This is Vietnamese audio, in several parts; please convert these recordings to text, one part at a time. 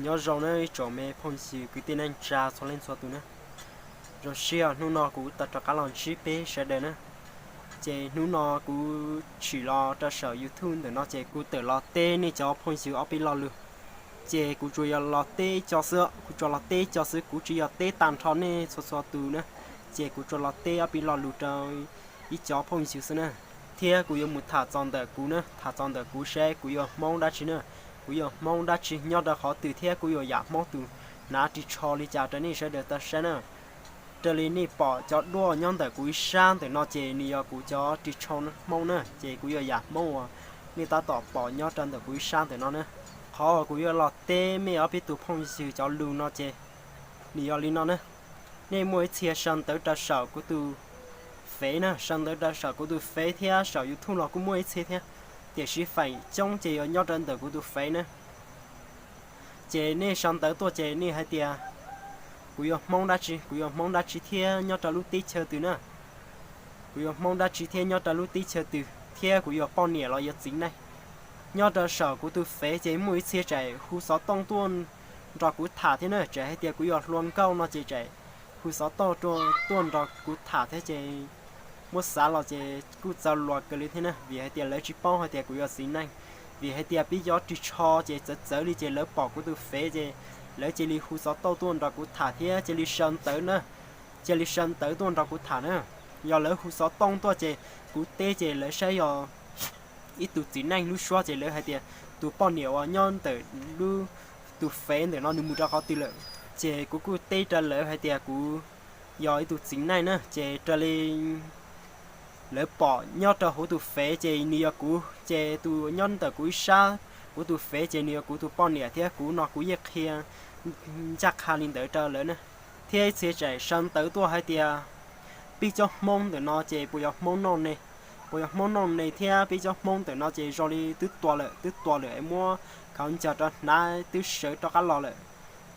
nhớ rồi này chỗ mẹ phong sự cứ tên anh cha xóa lên xóa tụ nữa rồi xia nu nọ cũng tập cho cá lon chip bé sẽ đến nữa chế nu nọ cũng chỉ lo cho sở YouTube để nó chế cũng tự lo tê này cho phong sự ở bên lo luôn chế cũng chủ yếu lo tê cho sữa cũng cho lo tê cho sữa cũng chỉ là tê tàn thon này xóa xóa tụ nữa chế cũng cho lo tê ở bên lo luôn cho ít cho phong sự nữa thế cũng yêu một thả tròn đời cũng nữa thả tròn đời cũng sẽ cũng yêu mong đã chỉ nữa cũng yêu mong đã chỉ nhau đã khó từ thế cũng yêu giả mong từ nãy chỉ cho lý giải cho nên sẽ được ta sẽ nữa trở lên này bỏ cho đua nhau đời cũng sang từ nó chế nhiều cũng cho chỉ cho mong nữa chế cũng yêu giả mong nên ta tỏ bỏ nhau trên đời cũng sang từ nó nữa khó cũng yêu lọt tê mấy ở bên tụ phong sự cho luôn nó chế nhiều lý nó nữa nên mỗi chia sang tới ta sợ của tụ phế nè sang tới ta sợ của tụ phế theo sợ YouTube nó cũng mỗi chia theo để sĩ phải trong chế ở nhau trên đời của tụ phế nữa chế này sang tới tôi chế này hay tiệt cúi mong đã chỉ theo nhau trả lúc tí chờ từ nữa cúi mong đã chỉ theo nhau trả lúc tí chờ từ theo cúi bao nhiêu là chính này nhau trả sở của tụ phế chế mỗi chia chạy khu sáu tông tuôn rồi cú thả thế nữa chạy hay tiệt cúi luôn câu nó chế chạy khu sáu to tuôn rồi cú thả thế chế một xã là chế cú giao loạt cái lý thế nữa vì hay tiệt lấy chỉ bao hay tiệt cúi chính này vì hay tiệt bây giờ chỉ cho chế dở đi chế lỡ bỏ của tụ phế chế lấy chế li khu sáu to tuôn rồi cú thả thế chế li sơn tới nữa chế li sơn tới tuôn rồi cú thả nữa giờ lỡ khu sáu tông to chế cú tê chế lấy sai giờ ít tụ chính này lúc xóa chế lỡ hay tiệt tụ bao nhiêu nhon tới lúc tụ phế để nó nung ra khó tiêu lợi chế cú tê trả lỡ hay tiệt cú giờ ít tụ chính này nữa chế trả lên lỡ bỏ nhớ cho hỗ tụ phế chế nhiều cú chế tụ nhon tới cú xa cú tụ phế chế nhiều cú tụ bao nhiêu thế cú nó cú giết kia chắc hà linh tới trở lớn nè thế sẽ chạy sang tới tua hai tia bị cho mông để nó chế bây giờ mông non này thế bị cho mông để nó chế rồi đi tứ tua lợi em mua còn chờ cho nãy tứ sở cho cá lò lợi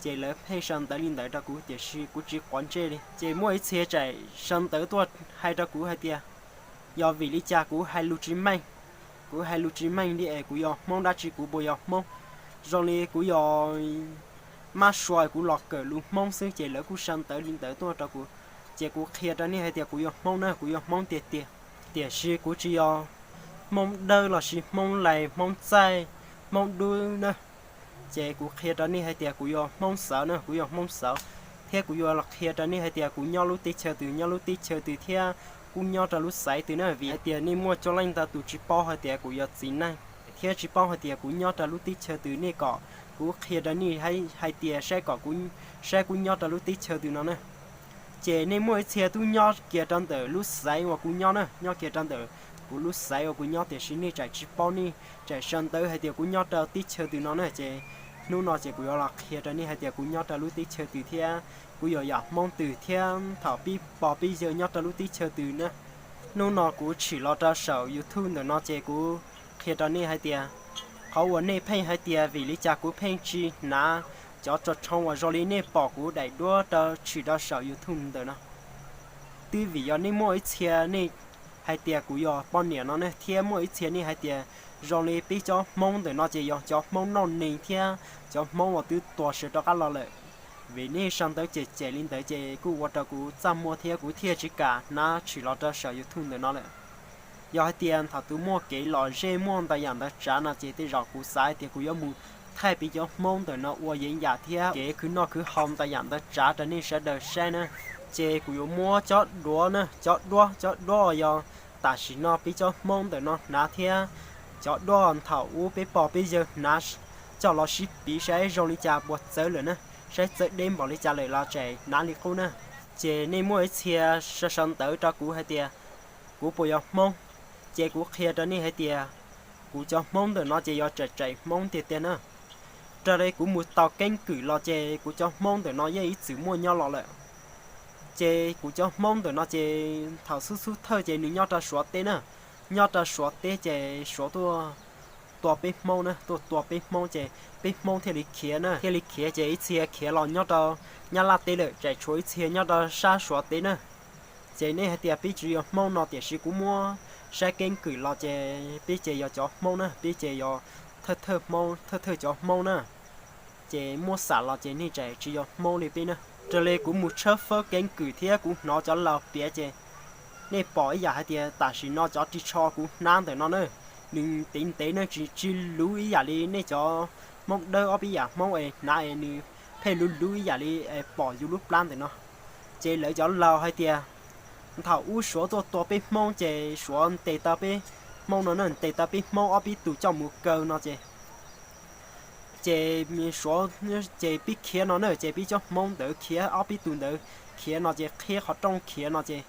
chế lợi hay sang tới linh tới cho cú để suy cú chỉ quán chế đi chế mỗi xe chạy sang tới tua hai cho cú hai tia do vì lý cha cú hai lưu trí manh đi cú giờ mông đã chỉ cú bây giờ mông rồi đi cú giờ mà xoài cú lọt cờ luôn mong xứ chế lỡ cú sang tới linh tới tôi cho cú chế cú kia cho nên hay tiệt cú yo mong nữa cú yo mong tiệt sư cú chỉ yo mong đơ là sư mong lại mong say mong đuôi nữa chế cú kia cho nên hay tiệt cú yo mong sợ nữa cú yo mong sợ thế cú yo là kia cho nên hay tiệt cú nhau lúc tí chờ từ thế cú nhau cho lúc say từ nữa vì tiệt nên mua cho anh ta tụ chỉ bao hay tiệt cú yo chính này thế chỉ bao hay tiệt cú nhau cho lúc tí chờ từ này cọ cú kia đó ni hay tiệt sẽ có cú nhau từ lúc tí chờ từ nó nè chế nên mỗi xe tu nhau kia trong tờ lúc say hoặc cú nhau nè nhau kia trong tờ cú lúc say hoặc cú nhau thì xin đi chạy chỉ bao ni chạy sang tới hay tiệt cú nhau từ tí chờ từ nó nè chế nu nó chế cú là kia đó ni hay tiệt cú nhau từ lúc tí chờ từ thia cú giờ mong từ thia thảo bi bỏ bi giờ nhau từ lúc tí chờ từ nè nu nó cú chỉ lo ra sở YouTube để nó chế cú kia đó ni hay tiệtเขาวันนี้เพ่งให้เตียวิลิจากกูเพ่งจีนะจะจดช่องว่าจอลีเนี่ยบอกกูได้ด้วยแต่ฉีดสาวยูทูบเด้อนะตีวิยานี่มั่วเชียนี่ให้เตียกูยอป้อนเนี่ยเนาะเนี่ยเทียมั่วเชียนี่ให้เตียจอลีปีจะมองเด้อเนาะจะยอจะมองนอนนี่เทียจะมองว่าตัวตัวเสียตัวกันละเลยวินี่สั่งเด้อเจลินเด้อเจกูว่าแต่กูจำมั่วเทียกูเทียจิกานะฉีดแล้วสาวยูทูบเด้อเนาะเลยgiờ tiền thằng tôi mua cái lò dê mua tại dạng đó trả nó chỉ để rau củ sai thì cũng có mua thay vì cho mong tới nó qua diễn giả thì cái cứ nó cứ hồng tại dạng đó trả cho nên sẽ được xe nữa chỉ cũng có mua chót đua giờ ta chỉ nó bị cho mong tới nó nã thì chót đua thảo u bị bỏ bây giờ nã cho nó ship bị sẽ rồi đi trả buộc tới nữa sẽ tới đêm bỏ đi trả lời là chạy nã đi cô nữa chỉ nên mua xe sẽ xong tới cho cũ hay tiền cũ bây giờ mong chế cú kia đó ni hay tiệt cú cho mong được nó chế do chạy mong tiệt tiền nữa cho đây cú một tàu canh cử lo chế cú cho mong được nó dễ chữ mua nhau lọ lại chế cú cho mong được nó chế thảo su thơ chế nữ nhau ta xóa tên nữa nhau ta xóa tên chế xóa tua bếp mong nữa tua bếp mong chế bếp mong theo lịch kia chế chia kia lọ nhau ta nhau là tên được chạy chuối chia nhau ta sa xóa tên nữa chế này hay tiệt biết chỉ mong nó tiệt sĩ cú mua sẽ kén cử lo chè biết chè giờ chó mông nè biết chè giờ thơ cho mông nè chế mua xả là chế này chế chỉ có mong lên bên nữa trở lại cũng một chớp phơ kén cử thế cũng nó cho lào bia chế nên bỏ ý hay thì ta chỉ nó cho chỉ cho cũng nan tới nó nữa nhưng tính tế nó chỉ lưu ý đi nên cho mong đỡ ở bây giờ mong ấy nãy như phải lưu ý đi bỏ vô lúc plan tới nó chế lấy cho lào hay thì thảo u số to bên mong chế số tê ta bên mong nó nên tê ta bên mong ở bên tụ trong một cơ nó chế mi số chế bị kia nó nữa chế bị cho mong đỡ kia ở bên tụ đỡ kia nó chế kia họ trong kia nó chế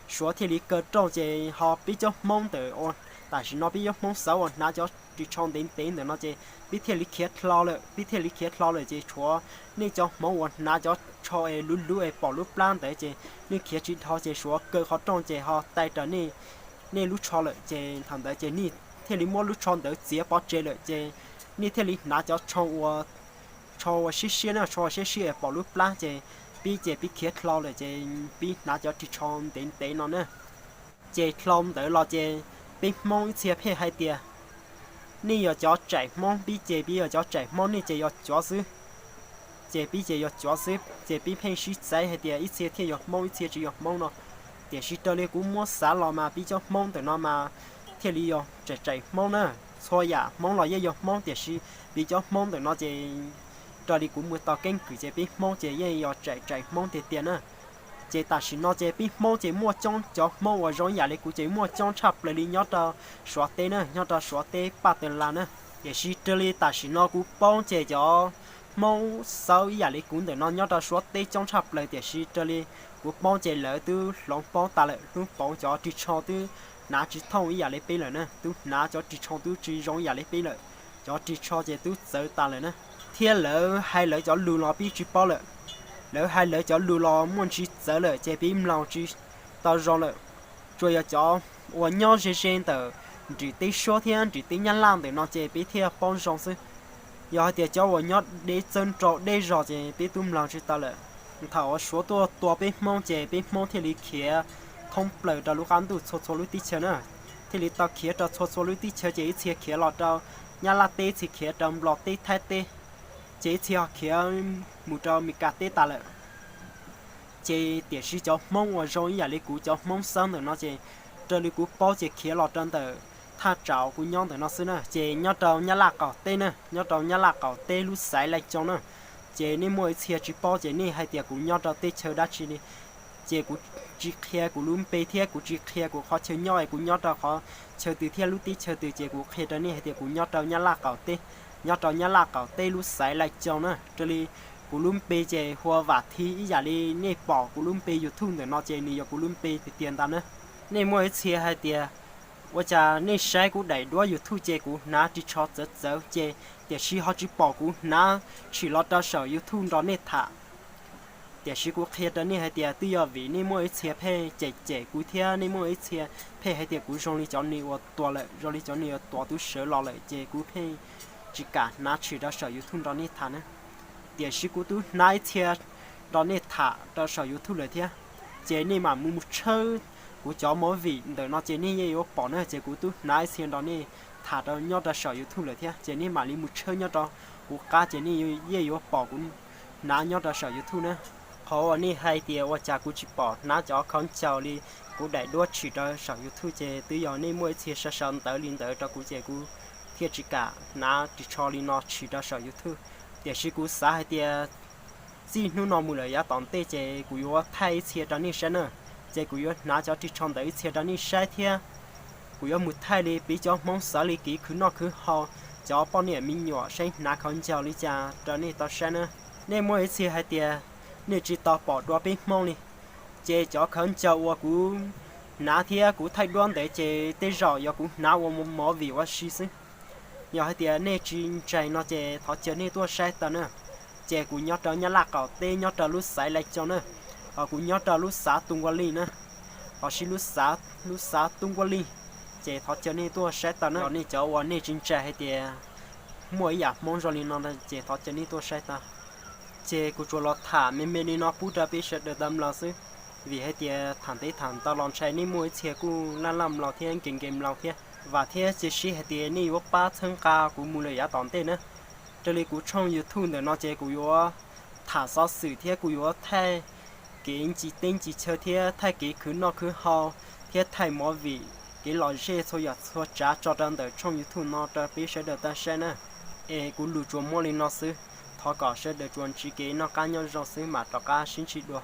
số thì lý cơ trong chế họ bị cho mong đỡ ôn tại vì nó bị cho mong xấu ôn nó cho đi trong đến để nó chế bị thì lý kia lo rồi bị thì lý kia lo rồi chế chúa nên cho mong ôn nó cho lú bỏ lú plan để chế nên kia chỉ họ chế số cơ họ trong chế họ tay trở nên lú cho rồi chế thằng đấy chế nên thì lý mua lú cho đỡ chế bỏ chế rồi chế nên thì lý nó cho xí nữa cho xí bỏ lú plan chế bị kia lo rồi chế bị nó cho đi trong đến nó nữa chế lom đỡ lo chế bị mong chế phê hai tia nên giờ cho chạy mong bị chế bây giờ cho chạy mong nên chế giờ cho xứ chế bị chế giờ cho xứ chế bị phê xí trái hai tia ít chế thì giờ mong ít chế chỉ giờ mong nó để xí tới đây cũng mua xả lò mà bị cho mong từ nó mà thì lý do chạy mong nữa xôi ya mong là giờ mong để xí bị cho mong từ nó chế rồi đi cũng mua tàu kênh cử chế bị mong chế giờ chạy mong thì tiền nữa chế ta chỉ nói chế bị mong chế mua trong cho mong ở trong nhà này cũng chế mua trong chập lại đi nhớ tao xóa tê nữa nhớ tao xóa tê ba tiền là nữa để xí tới đây ta chỉ nói cũng bông chế cho mong sau nhà này cũng để nó nhớ tao xóa tê trong chập lại để xí tới đây cũng bông chế lỡ từ lòng bông ta lại từ bông cho đi cho từ nã chỉ thông nhà này bây giờ nữa từ nã cho đi cho từ chỉ trong nhà này bây giờ cho đi cho chế từ giờ ta lại nữa thiên lỡ hay lỡ cho lù nó bị chỉ bao lỡ lỡ hai lỡ cho lù lò muốn chỉ giờ lỡ chế bìm lòng chỉ tao rồi lỡ rồi cho我nhau trên tờ chỉ tí số thiên chỉ tí nhân làm để nó chế bị theo bông sông sư giờ thì cho我nhau để chân trọ để rồi chế bị tụm lòng chỉ tao lỡ thảo số tua bị mong chế bị mong thì lý kia thông lỡ cho lúc ăn tụ số lúc tí chơi nữa thì lý tao kia cho số lúc tí chơi chế chia kia lọt cho nhà là tê thì kia trong lọt tê thay tê chế chia kia một trò mi cà tê ta lợ chế để sĩ cho mong ở trong nhà lấy cũ cho mong sáng được nó chế cho lấy cũ bao chế kia lọt trên tờ tha trào của nhau từ nó xưa nè chế nhau trâu nhau lạc cỏ tê nè nhau trâu nhau lạc cỏ tê lúc sải lại trong nè chế nên mỗi chia chỉ bao chế nên hai tiệc của nhau trâu tê chơi đá chi đi chế của chỉ kia của lúm bê thiê của chỉ kia của khó chơi nhau của nhau trâu khó chơi từ thiê lúc tí chơi từ chế của kia đó nên hai tiệc của nhau trâu nhau lạc cỏ tê nhau trâu nhau lạc cỏ tê lúc sải lại trong nè cho đi cú lùm bê chế hoa vạt thi ý giả đi nè bỏ cú lùm bê YouTube để nó chế nè cú lùm bê thì tiền ta nữa nè mỗi chia hai tiền và cha nè sai cú đẩy đua YouTube chế cú ná chỉ cho dở chế để chỉ họ chỉ bỏ cú ná chỉ lo đào sở YouTube đó nè thả để chỉ cú kia đó nè hai tiền tuy ở vì nè mỗi chia phe chế cú thia nè mỗi chia phe hai tiền cú trong đi cho nè và tua lại rồi đi cho nè tua tu sửa lò lại chế cú phe chỉ cả ná chỉ đào sở YouTube đó nè thả nữa để sĩ của tôi nãy thiệt đó nên thả đó sở YouTubeเลยthiệt chế nên mà mua chơi của chó mỗi vị để nó chế nên yêu bỏ nữa chế của tôi nãy thiệt đó nên thả đó nhớ đó sở YouTubeเลยthiệt chế nên mà đi mua chơi nhớ đó của cá chế nên yêu bỏ cũng nãy nhớ đó sở YouTube nữa họ anh ấy hay thìว่าจากกูchỉ bỏ nãy cho con chào điกูđại đua chỉ đó sở YouTube chế từ giờ nên mỗi thiệt sẽ sẵn tới liên tới choกูchếกูthiệt chỉ cả nãy chỉ cho đi nó chỉ đó sở YouTube để sĩ cú xã hay tiệt gì nu nọ mù lời giá tòn tê chế cú yo thay chia cho ni sen nữa chế cú yo nã cho đi trong đấy chia cho ni sai thia cú yo một thay đi bị cho mong xã lý kỹ cứ nọ cứ họ cho bao nhiêu mình nhỏ sen nã con chào lý cha cho ni tao sen nữa nên mỗi chia hay tiệt nên chỉ tao bỏ đua bên mong đi chế cho con chào cú nã thia cú thay đoan để chế tê rõ yo cú nã một mỏ vì quá xí xí giờ hai tiền này chỉ chạy nó chạy thọ chơi này tua sai tao nữa chạy cũng nhớ trâu nhớ lạc cỏ tê nhớ trâu lúc sải lại cho nữa họ cũng nhớ trâu lúc xả tung qua ly nữa họ chỉ lúc xả tung qua ly chạy thọ chơi này tua sai tao nữa này cháuวันnày chỉ chạy hai tiền mỗi giờ mong rồi nó là chạy thọ chơi này tua sai tao chạy cũng cho nó thả mình đi nó bút ra biết sẽ được đâm lo chứ vì hai tiền thằng tây thằng tao làm chạy này mỗi chạy cũng làm lo thiên kinh nghiệm lo thiên và thế chỉ sĩ hệ tiền này vô ba thân ca của mù lời giá tòn tên nữa 这里古创 YouTube 的那些古有thả sao sự thế古有thay cái chỉ tên chỉ chơi thế thay cái cứ nó cứ hao thế thay mỗi vị cái lò dê thôi ya thôi trả cho đang đợi trong YouTube nó đã biết sẽ được ta sẽ nè cú lù chuột mua lên nó xứ thọ cỏ sẽ được chuột chỉ cái nó cá nhân rồi xứ mà tao cá xin chỉ được